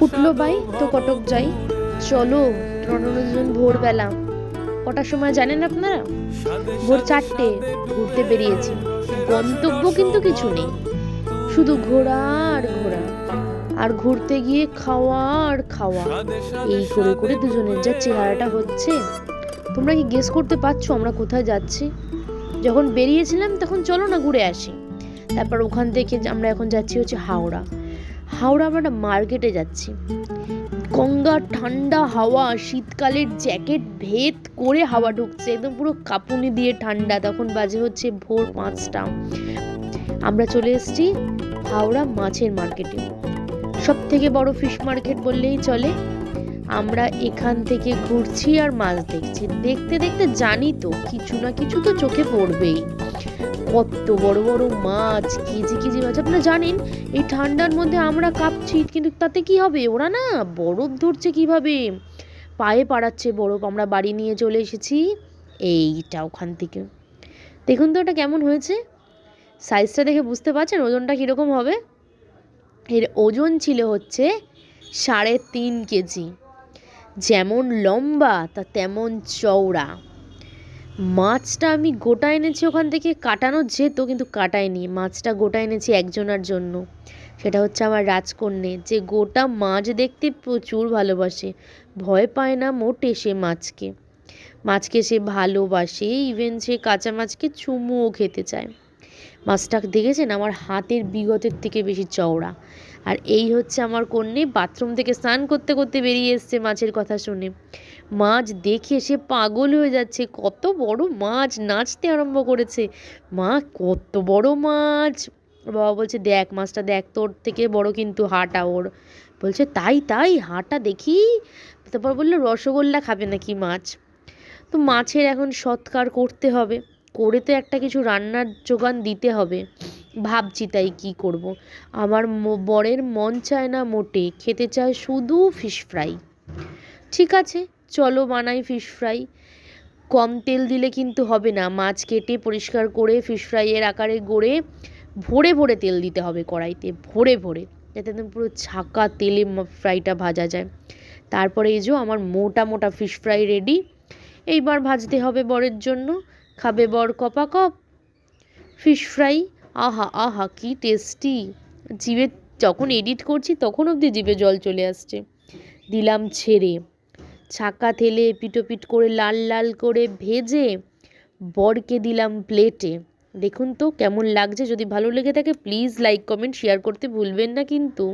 উঠলো বাই তো কটক যাই, চলো। দুজন ভোরবেলা কটার সময় জানেন আপনারা? ভোর 4টে ঘুরতে বেরিয়েছি। গন্তব্য কিন্তু কিছু নেই, শুধু ঘোরা আর ঘোরা, আর ঘুরতে গিয়ে খাওয়া আর খাওয়া। এই করে করে দুজনের যা চেহারাটা হচ্ছে। তোমরা কি গেস করতে পারছো আমরা কোথায় যাচ্ছি? যখন বেরিয়েছিলাম তখন চলো না ঘুরে আসি, তারপর ওখান থেকে আমরা এখন যাচ্ছি হচ্ছে হাওড়া। হাওড়া আমরা একটা মার্কেটে যাচ্ছি। গঙ্গার ঠান্ডা হাওয়া, শীতকালের জ্যাকেট ভেদ করে হাওয়া ঢুকছে, একদম পুরো কাঁপুনি দিয়ে ঠান্ডা। তখন বাজে হচ্ছে ভোর 5টা। আমরা চলে এসেছি হাওড়া মাছের মার্কেটে, সব থেকে বড় ফিশ মার্কেট বললেই চলে। আমরা এখান থেকে ঘুরছি আর মাছ দেখছি, দেখতে দেখতে জানি তো কিছু না কিছু তো চোখে পড়বেই। কত বড় বড় মাছ, কেজি কেজি মাছ। আপনারা জানেন এই ঠান্ডার মধ্যে আমরা কাঁপছি, কিন্তু তাতে কি হবে, ওরা না বরফ ধরছে কিভাবে, পায়ে পাড়াচ্ছে বরফ। আমরা বাড়ি নিয়ে চলে এসেছি এইটা ওখান থেকে। দেখুন তো ওটা কেমন হয়েছে, সাইজটা দেখে বুঝতে পারছেন ওজনটা কীরকম হবে? এর ওজন ছিল হচ্ছে 3.5 কেজি। যেমন লম্বা তা তেমন চওড়া। মাছটা আমি গোটা এনেছি, ওখান থেকে কাটানো যেত কিন্তু কাটাইনি। মাছটা গোটা এনেছি একজনের জন্য, সেটা হচ্ছে আমার রাজকন্যে, যে গোটা মাছ দেখতে প্রচুর ভালোবাসে। ভয় পায় না মোটে সে মাছকে। মাছকে সে ভালোবাসে, ইভেন সে কাঁচা মাছকে চুমুও খেতে চায়। মাছটা দেখেছেন আমার হাতের বিগতের থেকে বেশি চওড়া। আর এই হচ্ছে আমার কন্যে, বাথরুম থেকে স্নান করতে করতে বেরিয়ে এসছে মাছের কথা শুনে। মাছ দেখে সে পাগল হয়ে যাচ্ছে, কত বড় মাছ, নাচতে আরম্ভ করেছে। মা কত বড় মাছ। বাবা বলছে দেখ মাছটা দেখ, তোর থেকে বড় কিন্তু হাঁটা ওর। বলছে তাই তাই, হাঁটা দেখি। তারপর বললো রসগোল্লা খাবে নাকি মাছ। তো মাছের এখন সৎকার করতে হবে, করে তো একটা কিছু রান্নার যোগান দিতে হবে। ভাবছি তাই কি করব। আমার বরের মন চায় না মোটে, খেতে চায় শুধু ফিশ ফ্রাই। ঠিক আছে চলো বানাই ফিশ ফ্রাই। কম তেল দিলে কিন্তু হবে না, মাছ কেটে পরিষ্কার করে ফিশ ফ্রাইয়ের আকারে গড়ে ভরে ভরে তেল দিতে হবে কড়াইতে, ভরে ভরে, যাতে একদম পুরো ছাকা তেলে ফ্রাইটা ভাজা যায়। তারপরে এই যে আমার মোটা মোটা ফিশ ফ্রাই রেডি। এইবার ভাজতে হবে বরের জন্য, খাবে বর কপাকপ ফিশ ফ্রাই। আহা আহা কি টেস্টি। জিভে যখন এডিট করছি তখন অবধি জিভে জল চলে আসছে। দিলাম ছেড়ে, ছাকা তেলে পিটোপিট করে লাল লাল করে ভেজে বরকে দিলাম প্লেটে। দেখুন তো কেমন লাগছে। যদি ভালো লেগে থাকে প্লিজ লাইক কমেন্ট শেয়ার করতে ভুলবেন না কিন্তু।